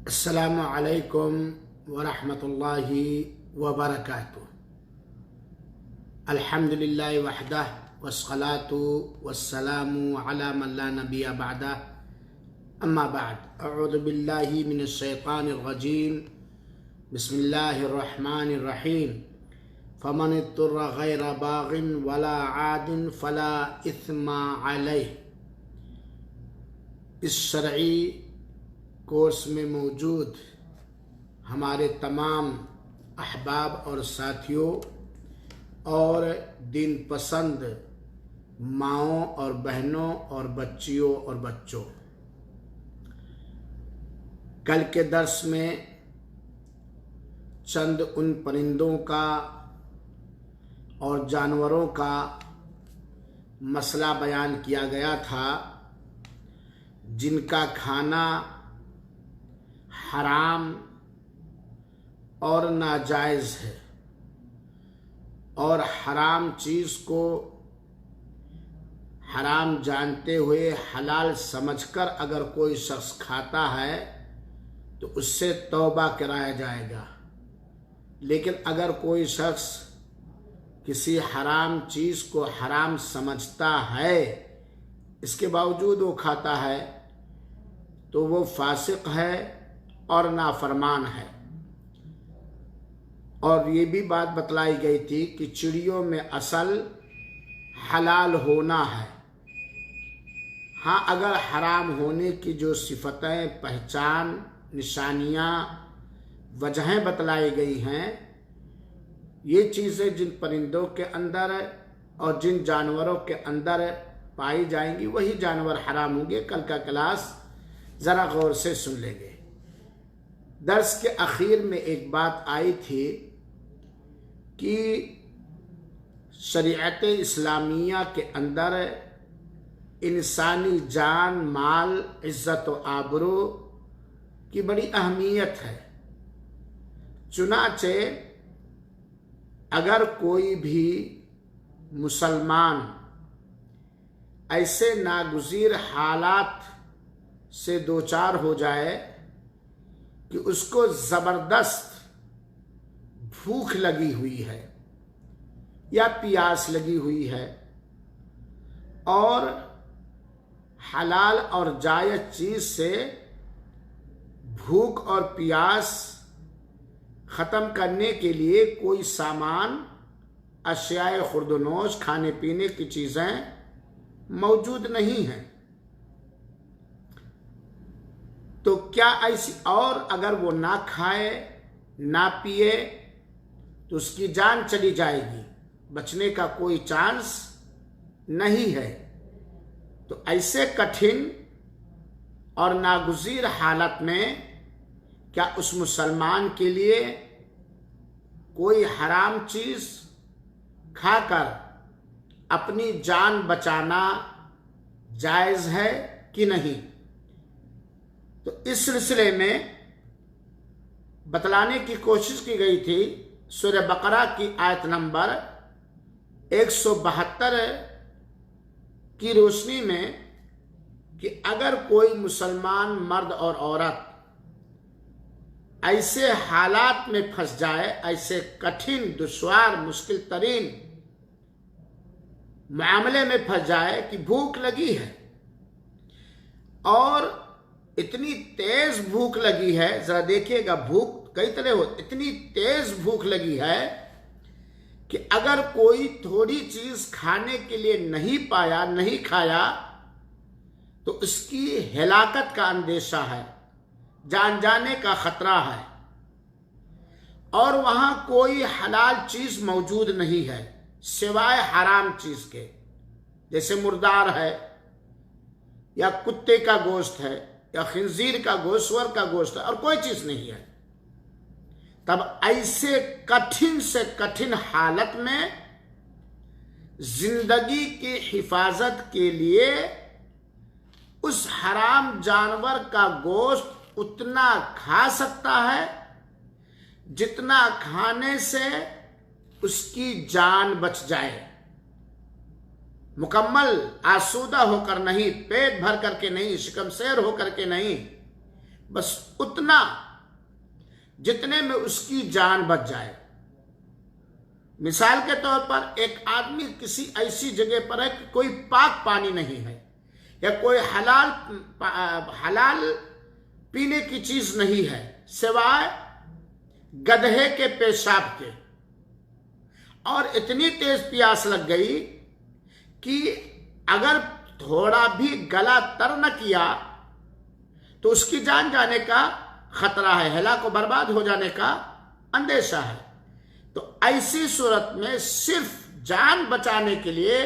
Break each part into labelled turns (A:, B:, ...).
A: अस्सलामु अलैकुम वरहमतुल्लाहि वबरकातुह। अल्हम्दुलिल्लाहि वहदह वस्सलातु वस्सलामु अला मन ला नबिय्य बअदह, अम्मा बाद। अऊज़ु बिल्लाहि मिनश शैतानिर रजीम। बिस्मिल्लाहिर रहमानिर रहीम। फमन इत्तुर्रा गैरा बागिन वला आदिन फला इस्मा अलैह। इस शरई कोर्स में मौजूद हमारे तमाम अहबाब और साथियों और दीन पसंद माओं और बहनों और बच्चियों और बच्चों, कल के दर्स में चंद उन परिंदों का और जानवरों का मसला बयान किया गया था जिनका खाना हराम और नाजायज़ है, और हराम चीज़ को हराम जानते हुए हलाल समझकर अगर कोई शख्स खाता है तो उससे तौबा कराया जाएगा। लेकिन अगर कोई शख्स किसी हराम चीज़ को हराम समझता है, इसके बावजूद वो खाता है, तो वो फासिक है और नाफरमान है। और ये भी बात बतलाई गई थी कि चिड़ियों में असल हलाल होना है। हाँ, अगर हराम होने की जो सिफतें, पहचान, निशानियाँ, वजहें बतलाई गई हैं, ये चीज़ें जिन परिंदों के अंदर और जिन जानवरों के अंदर पाई जाएंगी वही जानवर हराम होंगे। कल का क्लास ज़रा गौर से सुन लेंगे। दर्स के आखिर में एक बात आई थी कि शरीअत इस्लामिया के अंदर इंसानी जान, माल, इज़्ज़त व आबरू की बड़ी अहमियत है। चुनाचे अगर कोई भी मुसलमान ऐसे नागुज़ीर हालात से दो चार हो जाए कि उसको ज़बरदस्त भूख लगी हुई है या प्यास लगी हुई है, और हलाल और जायज़ चीज़ से भूख और प्यास ख़त्म करने के लिए कोई सामान, अशियाए खुर्दनोश, खाने पीने की चीज़ें मौजूद नहीं हैं, तो क्या ऐसी, और अगर वो ना खाए ना पिए तो उसकी जान चली जाएगी, बचने का कोई चांस नहीं है। तो ऐसे कठिन और नागुज़ीर हालत में क्या उस मुसलमान के लिए कोई हराम चीज़ खाकर अपनी जान बचाना जायज़ है कि नहीं? तो इस सिलसिले में बतलाने की कोशिश की गई थी सूरह बकरा की आयत नंबर 172 की रोशनी में कि अगर कोई मुसलमान मर्द और औरत ऐसे हालात में फंस जाए, ऐसे कठिन, दुश्वार, मुश्किल तरीन मामले में फंस जाए कि भूख लगी है और इतनी तेज भूख लगी है, जरा देखिएगा, भूख कई तरह हो, इतनी तेज भूख लगी है कि अगर कोई थोड़ी चीज खाने के लिए नहीं पाया, नहीं खाया, तो उसकी हिलाकत का अंदेशा है, जान जाने का खतरा है, और वहां कोई हलाल चीज मौजूद नहीं है सिवाय हराम चीज के, जैसे मुर्दार है या कुत्ते का गोश्त है या खिंजीर का गोश्त, सुअर का गोश्त है, और कोई चीज नहीं है। तब ऐसे कठिन से कठिन हालत में जिंदगी की हिफाजत के लिए उस हराम जानवर का गोश्त उतना खा सकता है जितना खाने से उसकी जान बच जाए। मुकम्मल आसूदा होकर नहीं, पेट भर करके नहीं, शिकमशेर होकर के नहीं, बस उतना जितने में उसकी जान बच जाए। मिसाल के तौर पर एक आदमी किसी ऐसी जगह पर है कि कोई पाक पानी नहीं है या कोई हलाल पीने की चीज नहीं है सिवाय गधे के पेशाब के, और इतनी तेज प्यास लग गई कि अगर थोड़ा भी गला तर न किया तो उसकी जान जाने का खतरा है, हलाक को बर्बाद हो जाने का अंदेशा है। तो ऐसी सूरत में सिर्फ जान बचाने के लिए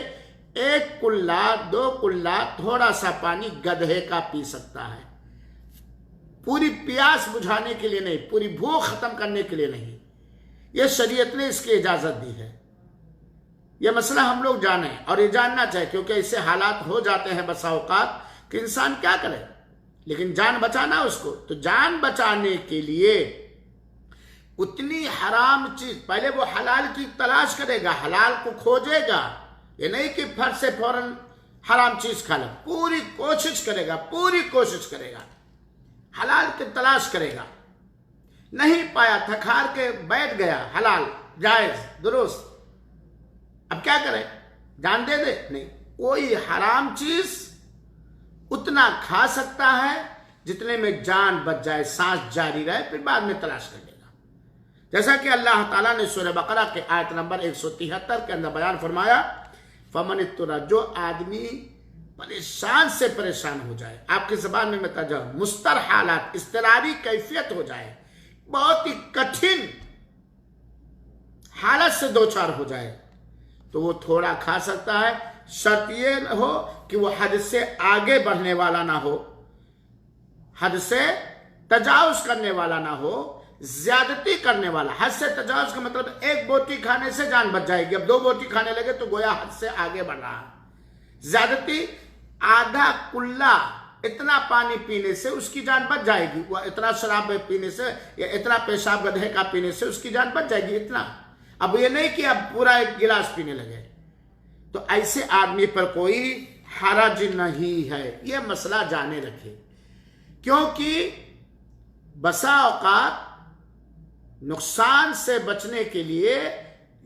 A: 1 कुल्ला 2 कुल्ला थोड़ा सा पानी गधे का पी सकता है, पूरी प्यास बुझाने के लिए नहीं, पूरी भूख खत्म करने के लिए नहीं। यह शरीयत ने इसकी इजाजत दी है। यह मसला हम लोग जाने और ये जानना चाहिए, क्योंकि इससे हालात हो जाते हैं बसा औकात कि इंसान क्या करे, लेकिन जान बचाना उसको। तो जान बचाने के लिए उतनी हराम चीज, पहले वो हलाल की तलाश करेगा, हलाल को खोजेगा, ये नहीं कि फट से फौरन हराम चीज खा ले, पूरी कोशिश करेगा, पूरी कोशिश करेगा, हलाल की तलाश करेगा। नहीं पाया, थक हार के बैठ गया, हलाल जायज दुरुस्त, अब क्या करे, जान दे दे? नहीं, कोई हराम चीज उतना खा सकता है जितने में जान बच जाए, सांस जारी रहे, फिर बाद में तलाश कर लेगा। जैसा कि अल्लाह ताला ने सूरह बकरा के आयत नंबर 173 के अंदर बयान फरमाया, फमन तुरा, जो आदमी परेशान से परेशान हो जाए, आपकी जबान में मैं तर्जुमा, मुस्तर हालात, इस्तिरारी कैफियत हो जाए, बहुत ही कठिन हालत से दो चार हो जाए, तो वो थोड़ा खा सकता है। शर्त ये हो कि वो हद से आगे बढ़ने वाला ना हो, हद से तजावुज करने वाला ना हो, ज्यादती करने वाला। हद से तजावुज का मतलब 1 बोटी खाने से जान बच जाएगी, अब 2 बोटी खाने लगे तो गोया हद से आगे बढ़ रहा है। ज्यादती आधा कुल्ला इतना पानी पीने से उसकी जान बच जाएगी, वह इतना शराब पीने से या इतना पेशाब गधे का पीने से उसकी जान बच जाएगी, इतना। अब ये नहीं कि अब पूरा 1 गिलास पीने लगे, तो ऐसे आदमी पर कोई हरज नहीं है। यह मसला जाने रखे, क्योंकि बसा औकात नुकसान से बचने के लिए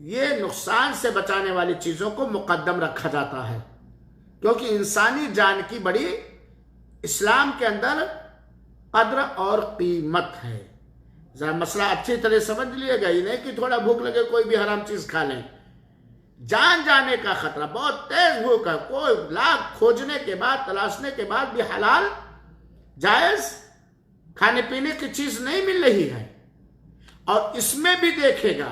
A: ये नुकसान से बचाने वाली चीजों को मुकद्दम रखा जाता है, क्योंकि इंसानी जान की बड़ी इस्लाम के अंदर कद्र और कीमत है। जरा मसला अच्छी तरह समझ लिएगा, ये नहीं कि थोड़ा भूख लगे कोई भी हराम चीज खा लें। जान जाने का खतरा, बहुत तेज भूख है, कोई लाख खोजने के बाद, तलाशने के बाद भी हलाल जायज खाने पीने की चीज नहीं मिल रही है, और इसमें भी देखेगा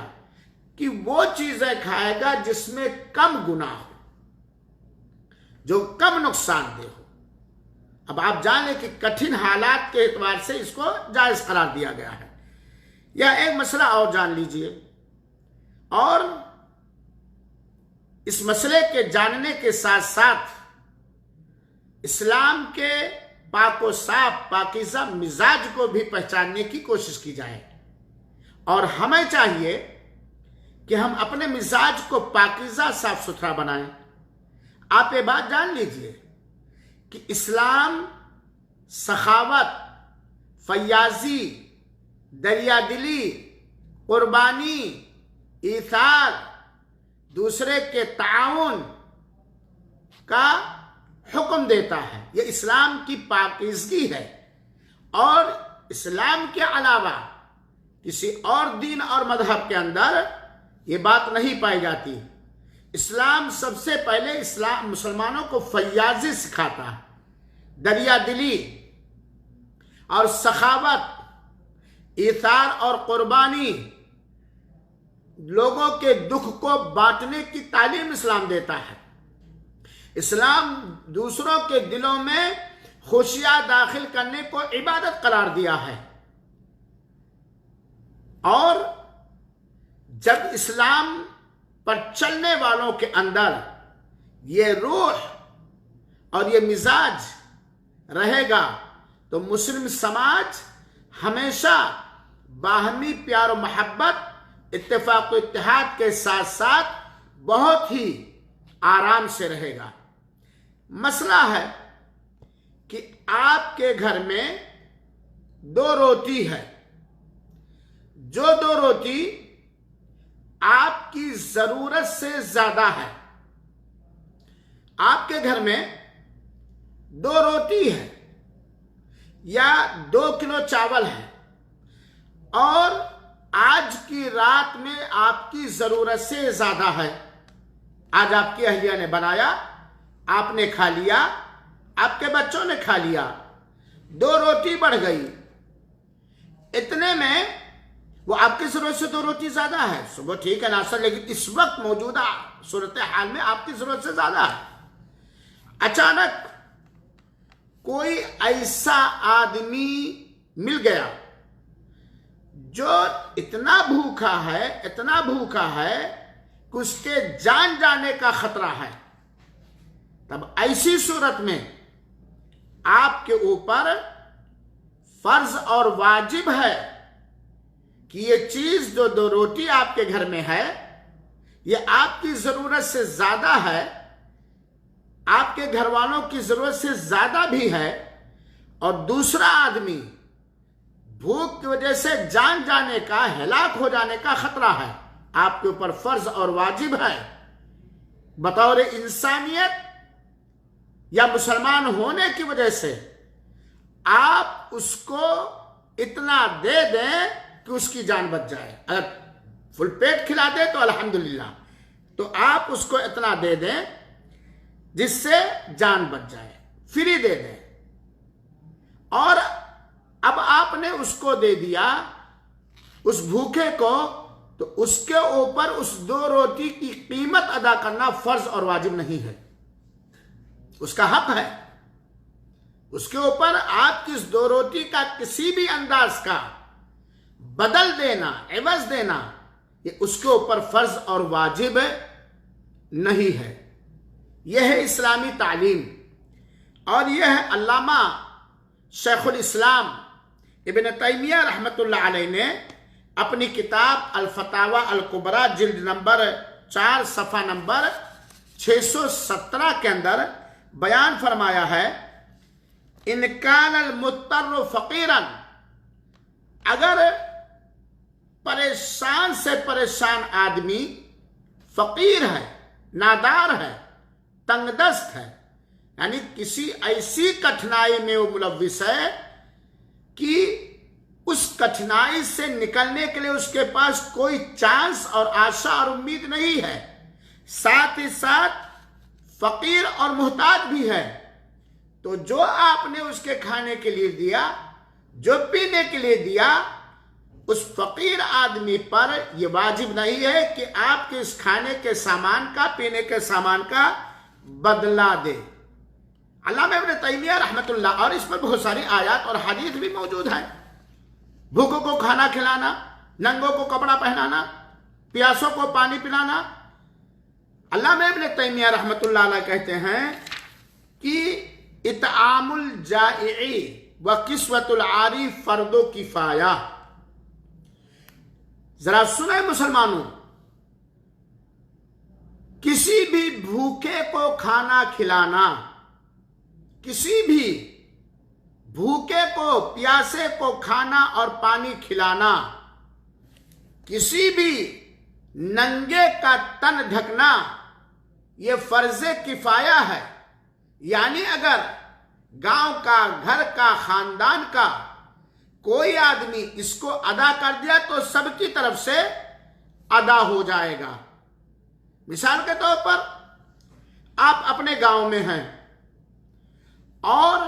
A: कि वो चीजें खाएगा जिसमें कम गुनाह हो, जो कम नुकसानदेह हो। अब आप जाने कि कठिन हालात के एतबार से इसको जायज करार दिया गया है। या एक मसला और जान लीजिए, और इस मसले के जानने के साथ साथ इस्लाम के पाको साफ पाकीज़ा मिजाज को भी पहचानने की कोशिश की जाए। और हमें चाहिए कि हम अपने मिजाज को पाकीज़ा साफ सुथरा बनाएं। आप ये बात जान लीजिए कि इस्लाम सखावत, फयाजी, दरियादिली, कुर्बानी, ईथार, दूसरे के ताउन का हुक्म देता है। यह इस्लाम की पाकीज़गी है, और इस्लाम के अलावा किसी और दीन और मजहब के अंदर ये बात नहीं पाई जाती। इस्लाम सबसे पहले इस्लाम मुसलमानों को फयाजी सिखाता है, दरियादिली और सखावत, ईथार और कुर्बानी, लोगों के दुख को बांटने की तालीम इस्लाम देता है। इस्लाम दूसरों के दिलों में खुशियां दाखिल करने को इबादत करार दिया है। और जब इस्लाम पर चलने वालों के अंदर ये रूह और ये मिजाज रहेगा तो मुस्लिम समाज हमेशा बाहमी प्यार और मोहब्बत, इत्तेफाक और इत्तेहाद के साथ साथ बहुत ही आराम से रहेगा। मसला है कि आपके घर में दो रोटी है, जो दो रोटी आपकी जरूरत से ज्यादा है। आपके घर में दो रोटी है या 2 किलो चावल है और आज की रात में आपकी जरूरत से ज्यादा है। आज आपकी अहलिया ने बनाया, आपने खा लिया, आपके बच्चों ने खा लिया, 2 रोटी बढ़ गई। इतने में वो आपकी जरूरत से 2 रोटी ज्यादा है। सुबह ठीक है नाश्ता, लेकिन इस वक्त मौजूदा सूरत हाल में आपकी जरूरत से ज्यादा है। अचानक कोई ऐसा आदमी मिल गया जो इतना भूखा है, इतना भूखा है कि उसके जान जाने का खतरा है। तब ऐसी सूरत में आपके ऊपर फर्ज और वाजिब है कि ये चीज जो 2 रोटी आपके घर में है, ये आपकी जरूरत से ज्यादा है, आपके घर वालों की जरूरत से ज्यादा भी है, और दूसरा आदमी भूख की वजह से जान जाने का, हलाक हो जाने का खतरा है। आपके ऊपर फर्ज और वाजिब है बतौर इंसानियत या मुसलमान होने की वजह से आप उसको इतना दे दें कि उसकी जान बच जाए। अगर फुल पेट खिला दे तो अल्हम्दुलिल्लाह, तो आप उसको इतना दे दें जिससे जान बच जाए, फ्री दे दें। और अब आपने उसको दे दिया उस भूखे को, तो उसके ऊपर उस 2 रोटी की कीमत अदा करना फर्ज और वाजिब नहीं है, उसका हक है। उसके ऊपर आपकी इस 2 रोटी का किसी भी अंदाज का बदल देना, एवज देना, ये उसके ऊपर फर्ज और वाजिब नहीं है। यह है इस्लामी तालीम, और यह है अल्लामा शेखुल इस्लाम इब्न तैमिया रहमतुल्लाह अलैह ने अपनी किताब अल फतावा अल कुबरा जिल्द नंबर 4 सफ़ा नंबर 617 के अंदर बयान फरमाया है, इन कानल मुत्तर फकीरन, अगर परेशान से परेशान आदमी फकीर है, नादार है, तंगदस्त है, यानी किसी ऐसी कठिनाई में वो मुलव्विस है कि उस कठिनाई से निकलने के लिए उसके पास कोई चांस और आशा और उम्मीद नहीं है, साथ ही साथ फकीर और मुहताज भी है, तो जो आपने उसके खाने के लिए दिया, जो पीने के लिए दिया, उस फकीर आदमी पर यह वाजिब नहीं है कि आपके इस खाने के सामान का, पीने के सामान का बदला दे। अल्लामा इब्न तैमिया रहमतुल्लाह, और इस पर बहुत सारी आयत और हदीस भी मौजूद है। भूखों को खाना खिलाना, नंगों को कपड़ा पहनाना, प्यासों को पानी पिलाना। अल्लामा इब्न तैमिया रहमतुल्लाह अलैह कहते हैं कि इतआमुल जाइई व किस्वतुल आरी फर्दो किफाया। जरा सुने मुसलमानों, किसी भी भूखे को खाना खिलाना, किसी भी भूखे को, प्यासे को खाना और पानी खिलाना, किसी भी नंगे का तन ढकना, यह फर्जे किफाया है। यानी अगर गांव का, घर का, खानदान का कोई आदमी इसको अदा कर दिया तो सबकी तरफ से अदा हो जाएगा। मिसाल के तौर पर आप अपने गांव में हैं और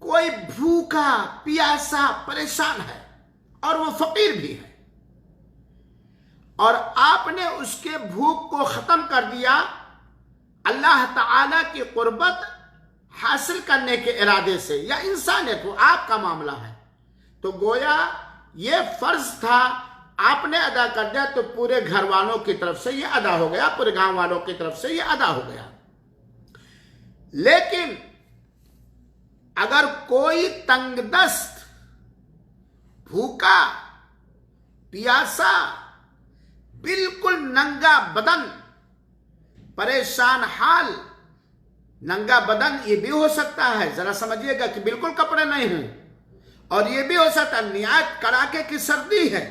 A: कोई भूखा, प्यासा, परेशान है और वो फकीर भी है, और आपने उसके भूख को खत्म कर दिया अल्लाह ताला की कुर्बत हासिल करने के इरादे से, या इंसानियत हो, आपका मामला है, तो गोया ये फर्ज था, आपने अदा कर दिया तो पूरे घर वालों की तरफ से ये अदा हो गया, पूरे गांव वालों की तरफ से ये अदा हो गया। लेकिन अगर कोई तंगदस्त, भूखा, प्यासा, बिल्कुल नंगा बदन, परेशान हाल, नंगा बदन ये भी हो सकता है, जरा समझिएगा कि बिल्कुल कपड़े नहीं हों, और ये भी हो सकता है निहायत कड़ाके की सर्दी है,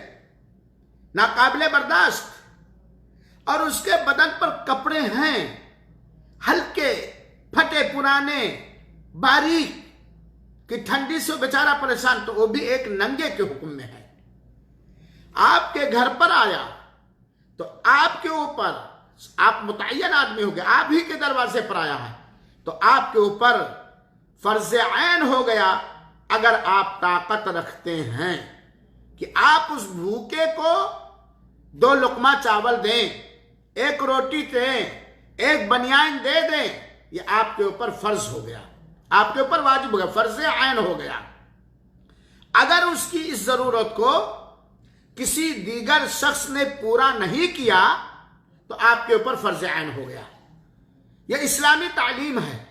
A: नाकाबिले बर्दाश्त, और उसके बदन पर कपड़े हैं हल्के फटे पुराने बारीक, कि ठंडी से बेचारा परेशान, तो वो भी एक नंगे के हुक्म में है। आपके घर पर आया तो आपके ऊपर, आप मुतय्यन आदमी हो गए, आप ही के दरवाजे पर आया है, तो आपके ऊपर फर्ज ऐन हो गया, अगर आप ताकत रखते हैं कि आप उस भूखे को 2 लुकमा चावल दें, 1 रोटी दें, 1 बनियान दे दें, ये आपके ऊपर फर्ज हो गया, आपके ऊपर वाजिब हो गया, फर्ज ऐन हो गया। अगर उसकी इस जरूरत को किसी दीगर शख्स ने पूरा नहीं किया तो आपके ऊपर फर्ज ऐन हो गया। यह इस्लामी तालीम है,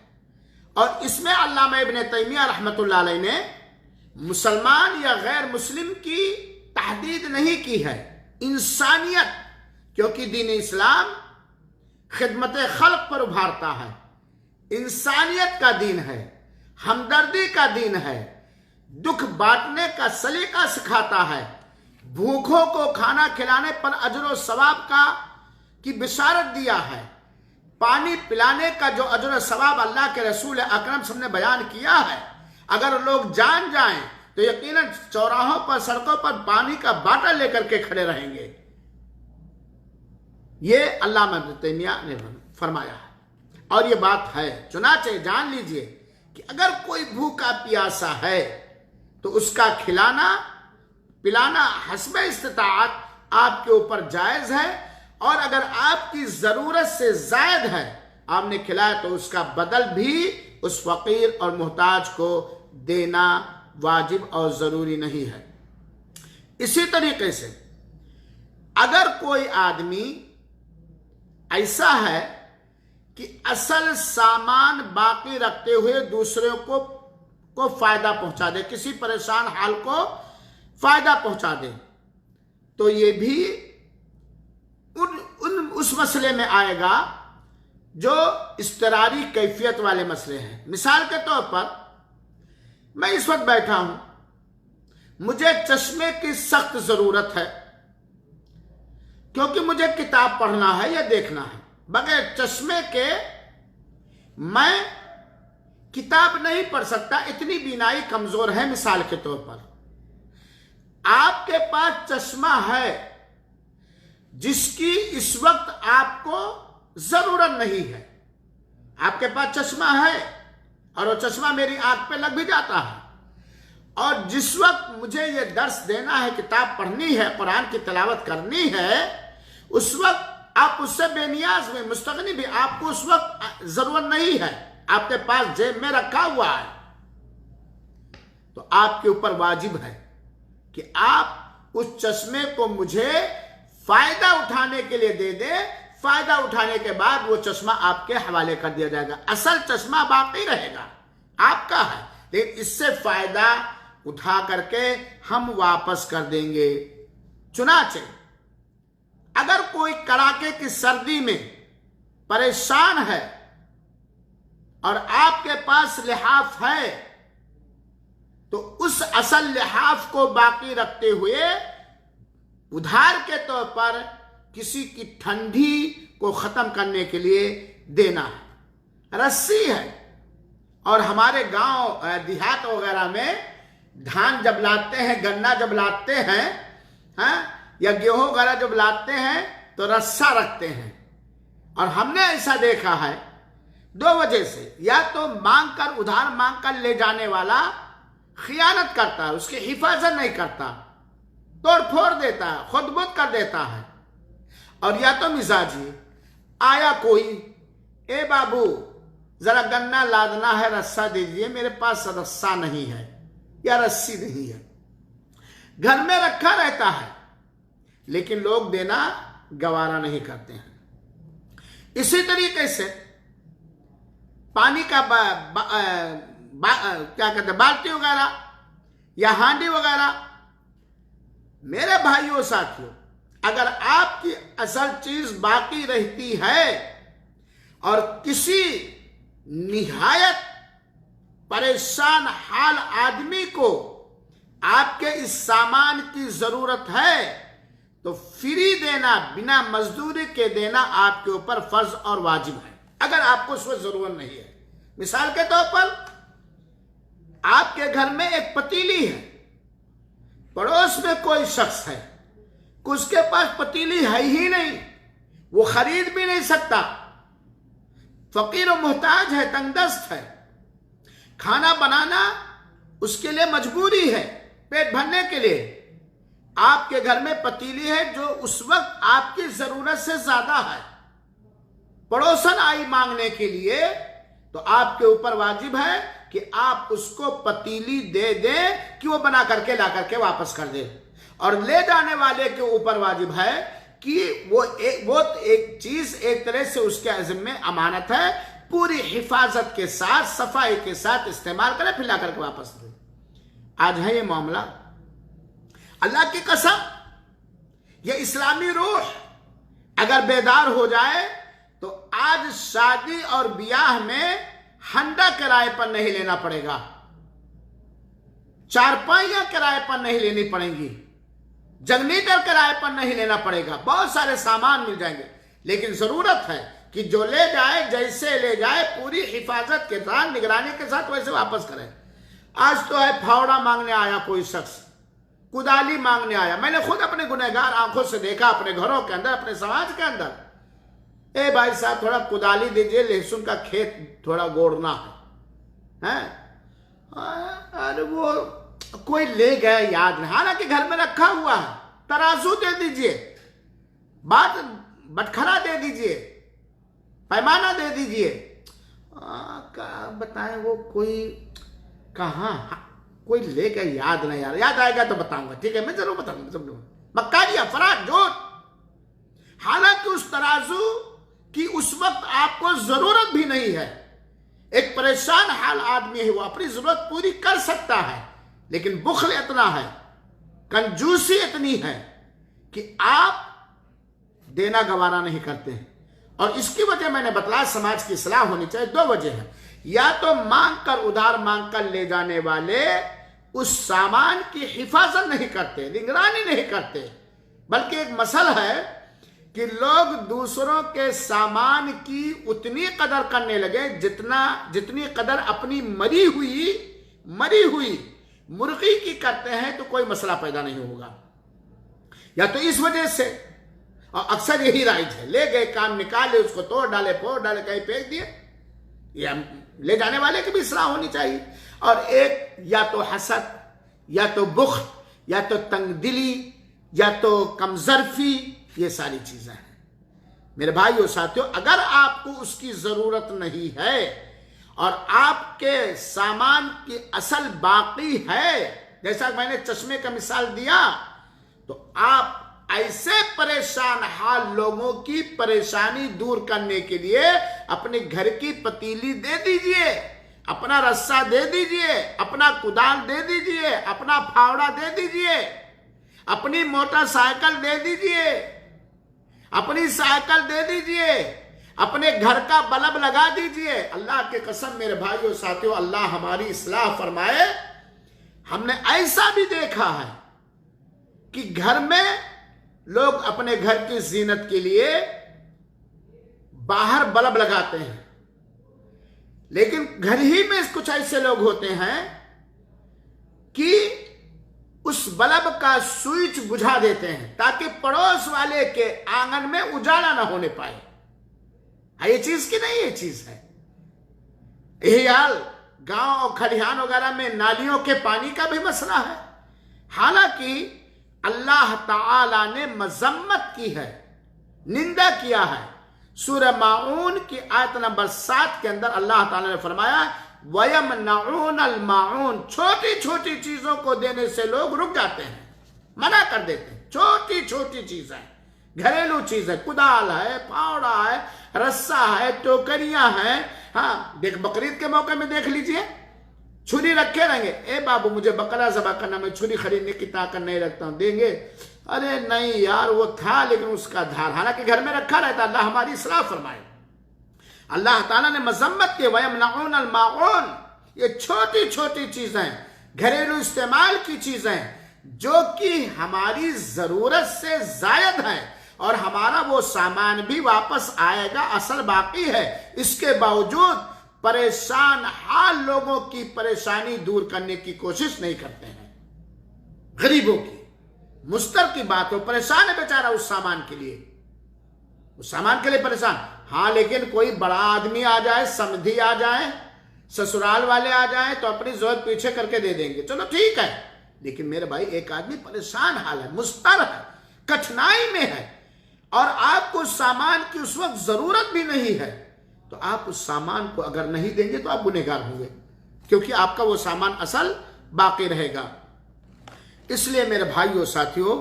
A: और इसमें अल्लामा इब्न तैमिया रहमतुल्लाह अलैह ने मुसलमान या गैर मुस्लिम की तहदीद नहीं की है, इंसानियत, क्योंकि दीन इस्लाम खिदमत खल्क पर उभारता है, इंसानियत का दीन है, हमदर्दी का दीन है, दुख बांटने का सलीका सिखाता है, भूखों को खाना खिलाने पर अजर और सवाब का की बिशारत दिया है, पानी पिलाने का जो अजर और सवाब अल्लाह के रसूल अकरम सब ने बयान किया है, अगर लोग जान जाएं तो यकीनन चौराहों पर सड़कों पर पानी का बाटल लेकर के खड़े रहेंगे। ये अल्लामा इब्न तैमिया ने फरमाया है, और ये बात है। चुनाचे जान लीजिए कि अगर कोई भूखा प्यासा है तो उसका खिलाना पिलाना हस्बे इस्तिताअत आपके ऊपर जायज है, और अगर आपकी जरूरत से जायद है आपने खिलाया तो उसका बदल भी उस फकीर और मोहताज को देना वाजिब और जरूरी नहीं है। इसी तरीके से अगर कोई आदमी ऐसा है कि असल सामान बाकी रखते हुए दूसरे को फायदा पहुंचा दे, किसी परेशान हाल को फायदा पहुंचा दे, तो ये भी उस मसले में आएगा जो इस्तरारी कैफियत वाले मसले हैं। मिसाल के तौर पर मैं इस वक्त बैठा हूं, मुझे चश्मे की सख्त जरूरत है, क्योंकि मुझे किताब पढ़ना है या देखना है, बगैर चश्मे के मैं किताब नहीं पढ़ सकता, इतनी बीनाई कमजोर है। मिसाल के तौर पर आपके पास चश्मा है जिसकी इस वक्त आपको जरूरत नहीं है, आपके पास चश्मा है और वो चश्मा मेरी आंख पे लग भी जाता है, और जिस वक्त मुझे ये दर्स देना है, किताब पढ़नी है, कुरान की तिलावत करनी है, उस वक्त आप उससे बेनियाज में मुस्तगनी भी, आपको उस वक्त जरूरत नहीं है, आपके पास जेब में रखा हुआ है, तो आपके ऊपर वाजिब है कि आप उस चश्मे को मुझे फायदा उठाने के लिए दे दे। फायदा उठाने के बाद वो चश्मा आपके हवाले कर दिया जाएगा, असल चश्मा बाकी रहेगा, आपका है, लेकिन इससे फायदा उठा करके हम वापस कर देंगे। चुनाचे अगर कोई कड़ाके की सर्दी में परेशान है और आपके पास लिहाफ है, तो उस असल लिहाफ को बाकी रखते हुए उधार के तौर पर किसी की ठंडी को खत्म करने के लिए देना है। रस्सी है, और हमारे गांव देहात वगैरह में धान जब लाते हैं, गन्ना जब लाते हैं, या गेहूं वगैरह जब लाते हैं तो रस्सा रखते हैं, और हमने ऐसा देखा है 2 वजह से, या तो मांग कर उधार मांग कर ले जाने वाला खियानत करता है, उसकी हिफाजत नहीं करता, तोड़ फोड़ देता है, खुदबुद कर देता है, और या तो मिजाजी आया कोई, ए बाबू जरा गन्ना लादना है, रस्सा दीजिए, मेरे पास रस्सा नहीं है या रस्सी नहीं है, घर में रखा रहता है, लेकिन लोग देना गवारा नहीं करते हैं। इसी तरीके से पानी का क्या कहते हैं, बाल्टी वगैरह या हांडी वगैरह। मेरे भाइयों साथियों, अगर आपकी असल चीज बाकी रहती है और किसी निहायत परेशान हाल आदमी को आपके इस सामान की जरूरत है तो फ्री देना, बिना मजदूरी के देना आपके ऊपर फर्ज और वाजिब है, अगर आपको उसमें जरूरत नहीं है। मिसाल के तौर पर आपके घर में एक पतीली है, पड़ोस में कोई शख्स है, उसके पास पतीली है ही नहीं, वो खरीद भी नहीं सकता, फकीर और मोहताज है, तंगदस्त है, खाना बनाना उसके लिए मजबूरी है पेट भरने के लिए। आपके घर में पतीली है जो उस वक्त आपकी जरूरत से ज्यादा है, पड़ोसन आई मांगने के लिए, तो आपके ऊपर वाजिब है कि आप उसको पतीली दे दें कि वो बना करके ला करके वापस कर दे। और ले जाने वाले के ऊपर वाजिब है कि वो एक चीज एक तरह से उसके अज़्म में अमानत है, पूरी हिफाजत के साथ, सफाई के साथ इस्तेमाल करे, फिर ला करके वापस दे। आज है ये मामला, अल्लाह की कसम, ये इस्लामी रूह अगर बेदार हो जाए तो आज शादी और ब्याह में हंडा किराए पर नहीं लेना पड़ेगा, चारपाइयां किराए पर नहीं लेनी पड़ेंगी, जनरेटर किराए पर नहीं लेना पड़ेगा, बहुत सारे सामान मिल जाएंगे। लेकिन जरूरत है कि जो ले जाए, जैसे ले जाए, पूरी हिफाजत के साथ, निगरानी के साथ वैसे वापस करें। आज तो है फावड़ा मांगने आया कोई शख्स, कुदाली मांगने आया, मैंने खुद अपने गुनहगार आंखों से देखा अपने घरों के अंदर, अपने समाज के अंदर, ए भाई साहब थोड़ा कुदाली दीजिए, लहसुन का खेत थोड़ा गोड़ना है, अरे वो कोई ले गया याद नहीं, हालांकि घर में रखा हुआ है, तराजू दे दीजिए, बटखरा दे दीजिए, पैमाना दे दीजिए, बताएं वो कोई कहाँ, कोई ले गया याद नहीं, यार याद आएगा तो बताऊंगा, ठीक है, मैं जरूर बताऊंगा, सब मक्कारिया फराज जोत। हालांकि उस तराजू की उस वक्त आपको जरूरत भी नहीं है, एक परेशान हाल आदमी है, वो अपनी जरूरत पूरी कर सकता है, लेकिन बुखल इतना है, कंजूसी इतनी है कि आप देना गवारा नहीं करते हैं। और इसकी वजह मैंने बतलाया, समाज की इस्लाह होनी चाहिए। दो वजह है, या तो मांग कर, उधार मांग कर ले जाने वाले उस सामान की हिफाजत नहीं करते, निगरानी नहीं करते, बल्कि एक मसल है कि लोग दूसरों के सामान की उतनी कदर करने लगे जितनी कदर अपनी मरी हुई मुर्गी की करते हैं, तो कोई मसला पैदा नहीं होगा। या तो इस वजह से, और अक्सर यही राइज है, ले गए, काम निकाले, उसको तोड़ डाले, फोड़ डाले, कहीं फेंक दिए, या ले जाने वाले की भी इस्लाह होनी चाहिए। और एक, या तो हसद, या तो बुख्ल, या तो तंगदिली, या तो कमजरफी, ये सारी चीजें हैं। मेरे भाइयों साथियों, अगर आपको उसकी जरूरत नहीं है और आपके सामान की असल बाकी है, जैसा मैंने चश्मे का मिसाल दिया, तो आप ऐसे परेशान हाल लोगों की परेशानी दूर करने के लिए अपने घर की पतीली दे दीजिए, अपना रस्सा दे दीजिए, अपना कुदाल दे दीजिए, अपना फावड़ा दे दीजिए, अपनी मोटरसाइकिल दे दीजिए, अपनी साइकिल दे दीजिए, अपने घर का बल्ब लगा दीजिए। अल्लाह के कसम मेरे भाइयों साथियों, अल्लाह हमारी इस्लाह फरमाए। हमने ऐसा भी देखा है कि घर में लोग अपने घर की जीनत के लिए बाहर बल्ब लगाते हैं, लेकिन घर ही में कुछ ऐसे लोग होते हैं कि उस बल्ब का स्विच बुझा देते हैं ताकि पड़ोस वाले के आंगन में उजाला ना होने पाए। ये चीज की नहीं, ये चीज है। यही हाल गांव और खलिहान वगैरह में नालियों के पानी का भी मसला है। हालांकि अल्लाह ताला ने मजम्मत की है, निंदा किया है। सूरह माऊन की आयत नंबर 7 के अंदर अल्लाह ताला ने फरमाया, वयमनऊन अल माऊन, छोटी छोटी चीजों को देने से लोग रुक जाते हैं, मना कर देते हैं। छोटी छोटी चीजें, घरेलू चीजें, कुदाल है, फावड़ा है, रस्सा है, टोकरियां हैं। हाँ, देख बकरीद के मौके में देख लीजिए, छुरी रखे रहेंगे, ए बाबू मुझे बकरा ज़बा करना, मैं छुरी खरीदने की ताकत नहीं रखता हूं, देंगे? अरे नहीं यार, वो था लेकिन उसका धार, हालांकि घर में रखा रहता। अल्लाह हमारी इस्लाह फरमाए। अल्लाह ताला ने मजम्मत के वयमनऊन अल माऊन, ये छोटी छोटी चीजें घरेलू इस्तेमाल की चीजें जो कि हमारी जरूरत से जायद है, और हमारा वो सामान भी वापस आएगा, असल बाकी है, इसके बावजूद परेशान हाल लोगों की परेशानी दूर करने की कोशिश नहीं करते हैं। गरीबों की मुस्तर की बात हो, परेशान है बेचारा उस सामान के लिए, उस सामान के लिए परेशान। हाँ, लेकिन कोई बड़ा आदमी आ जाए, समधी आ जाए, ससुराल वाले आ जाए तो अपनी जरूरत पीछे करके दे देंगे, चलो ठीक है। लेकिन मेरे भाई एक आदमी परेशान हाल है, मुस्तर है, कठिनाई में है, और आपको उस सामान की उस वक्त जरूरत भी नहीं है, तो आप उस सामान को अगर नहीं देंगे तो आप गुनहगार होंगे, क्योंकि आपका वो सामान असल बाकी रहेगा। इसलिए मेरे भाइयों साथियों,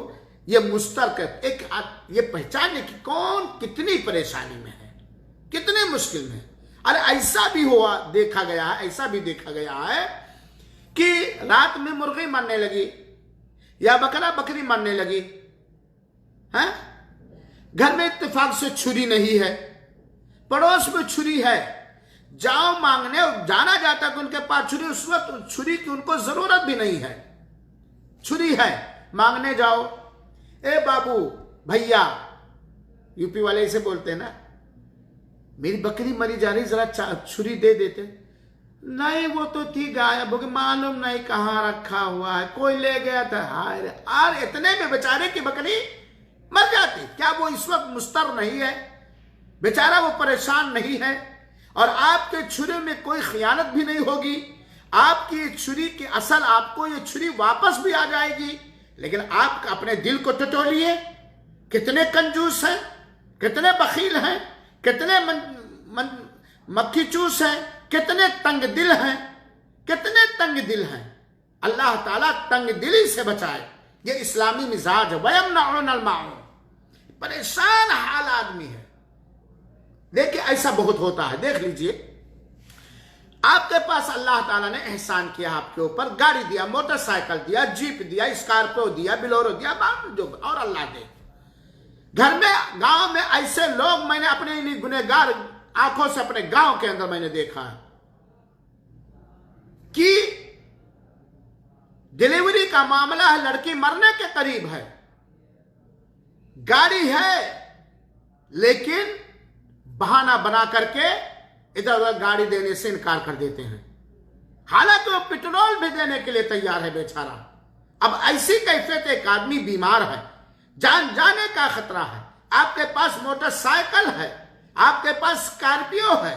A: ये मुस्तर एक ये पहचानने की कौन कितनी परेशानी में है, कितने मुश्किल में है। अरे ऐसा भी हुआ, देखा गया है, ऐसा भी देखा गया है कि रात में मुर्गी मरने लगी या बकरा बकरी मरने लगी है, घर में इत्तेफाक से छुरी नहीं है, पड़ोस में छुरी है, जाओ मांगने, जाना जाता कि उनके पास छुरी, उस वक्त छुरी की उनको जरूरत भी नहीं है, छुरी है, मांगने जाओ, ए बाबू भैया, यूपी वाले इसे बोलते हैं ना, मेरी बकरी मरी जा रही, जरा छुरी दे देते। नहीं, वो तो थी गायब हो गई, मालूम नहीं कहाँ रखा हुआ है, कोई ले गया था। हाय रे, और इतने में बेचारे की बकरी मर जाती। क्या वो इस वक्त मुस्तर नहीं है? बेचारा वो परेशान नहीं है, और आपके छुरी में कोई खियानत भी नहीं होगी, आपकी छुरी की असल आपको ये छुरी वापस भी आ जाएगी, लेकिन आप अपने दिल को टटोलिए, कितने कंजूस हैं, कितने बखील हैं, कितने मक्खी चूस हैं, कितने तंग दिल हैं, कितने तंग दिल हैं। अल्लाह ताला तंग दिली से बचाए, ये इस्लामी मिजाज है। वयमनउनल माऊन, परेशान हाल आदमी है। देखिए ऐसा बहुत होता है, देख लीजिए, आपके पास अल्लाह ताला ने एहसान किया आपके ऊपर, गाड़ी दिया, मोटरसाइकिल दिया, जीप दिया, स्कॉर्पियो दिया, बिलोरो दिया, जो और अल्लाह दे। घर में, गांव में ऐसे लोग मैंने अपने गुनहगार आंखों से अपने गांव के अंदर मैंने देखा है कि डिलीवरी का मामला है, लड़की मरने के करीब है, गाड़ी है, लेकिन बहाना बना करके इधर उधर गाड़ी देने से इनकार कर देते हैं, हालांकि वो पेट्रोल भी देने के लिए तैयार है बेचारा। अब ऐसी कैफियत, एक आदमी बीमार है, जान जाने का खतरा है, आपके पास मोटरसाइकिल है, आपके पास स्कॉर्पियो है,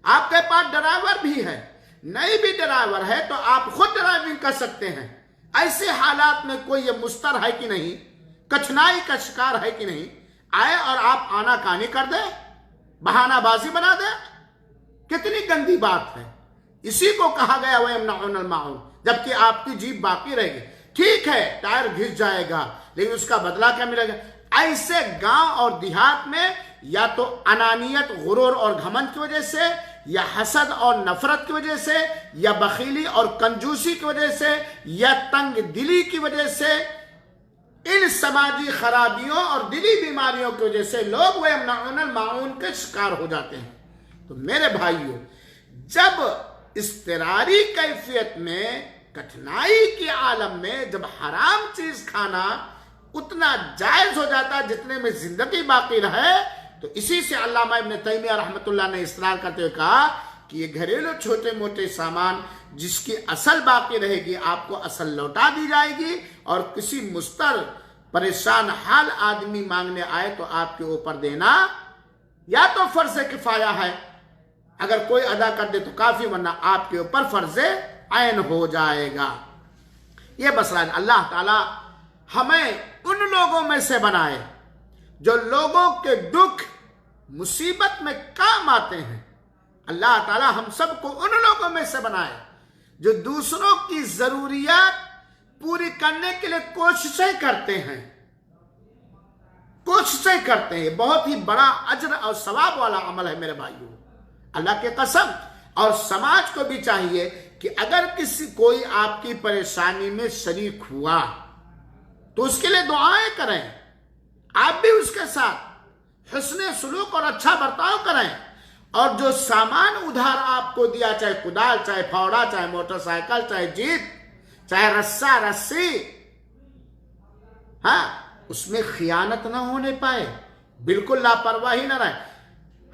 A: आपके पास ड्राइवर भी है, नहीं भी ड्राइवर है तो आप खुद ड्राइविंग कर सकते हैं। ऐसे हालात में कोई ये मुस्तर है कि नहीं, कठिनाई का शिकार है कि नहीं, आए और आप आनाकानी कर दे, बहानाबाजी बना दे, कितनी गंदी बात है। इसी को कहा गया वयमनउनल माऊन, जबकि आपकी जीभ बाकी रहेगी। ठीक है, टायर घिस जाएगा, लेकिन उसका बदला क्या मिलेगा? ऐसे गांव और देहात में या तो अनानियत, गुरूर और घमंड की वजह से, या हसद और नफरत की वजह से, या बखीली और कंजूसी की वजह से, या तंग दिली की वजह से, इन समाजी खराबियों और दिली बीमारियों की वजह से लोग वयमनउनल माऊन के शिकार हो जाते हैं। तो मेरे भाइयों, जब इस्तिरारी कैफियत में, कठिनाई के आलम में, जब हराम चीज खाना उतना जायज हो जाता है जितने में जिंदगी बाकी रहे, तो इसी से अल्लामा इब्न तैमिया रहमतुल्लाह ने इसरार करते हुए कहा कि ये घरेलू छोटे मोटे सामान जिसकी असल बाकी रहेगी, आपको असल लौटा दी जाएगी, और किसी मुस्तर परेशान हाल आदमी मांगने आए तो आपके ऊपर देना या तो फर्ज किफाया है, अगर कोई अदा कर दे तो काफी, वरना आपके ऊपर फर्ज ऐन हो जाएगा। ये मसला है। अल्लाह ताला हमें उन लोगों में से बनाए जो लोगों के दुख मुसीबत में काम आते हैं। अल्लाह ताला हम सबको उन लोगों में से बनाए जो दूसरों की जरूरियात पूरी करने के लिए कोशिशें करते हैं, कोशिशें करते हैं। बहुत ही बड़ा अज्र और सवाब वाला अमल है मेरे भाइयों, अल्लाह के कसम। और समाज को भी चाहिए कि अगर कोई आपकी परेशानी में शरीक हुआ तो उसके लिए दुआएं करें, आप भी उसके साथ हुस्ने सुलूक और अच्छा बर्ताव करें। और जो सामान उधार आपको दिया, चाहे कुदाल, चाहे फावड़ा, चाहे मोटरसाइकिल, चाहे जीप, चाहे रस्सा रस्सी, हाँ, उसमें खियानत ना होने पाए, बिल्कुल लापरवाही ना रहे।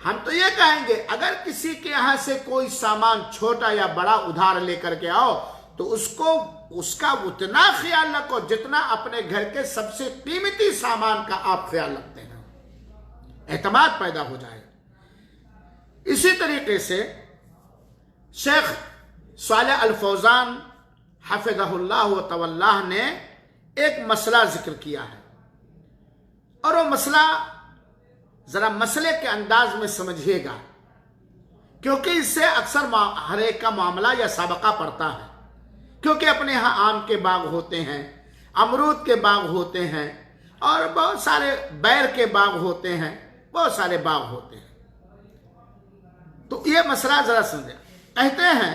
A: हम तो ये कहेंगे अगर किसी के यहां से कोई सामान छोटा या बड़ा उधार लेकर के आओ तो उसका उतना ख्याल रखो जितना अपने घर के सबसे कीमती सामान का आप ख्याल रखते हैं, एतमाद पैदा हो जाए। इसी तरीके से शेख सालेह अल फौजान हफिज़हुल्लाह व तवल्लाह ने एक मसला जिक्र किया है, और वो मसला जरा मसले के अंदाज में समझिएगा, क्योंकि इससे अक्सर हर एक का मामला या सबका पड़ता है। क्योंकि अपने यहाँ आम के बाग होते हैं, अमरूद के बाग होते हैं, और बहुत सारे बैर के बाग होते हैं, बहुत सारे बाग होते हैं। तो ये मसला जरा समझे। कहते हैं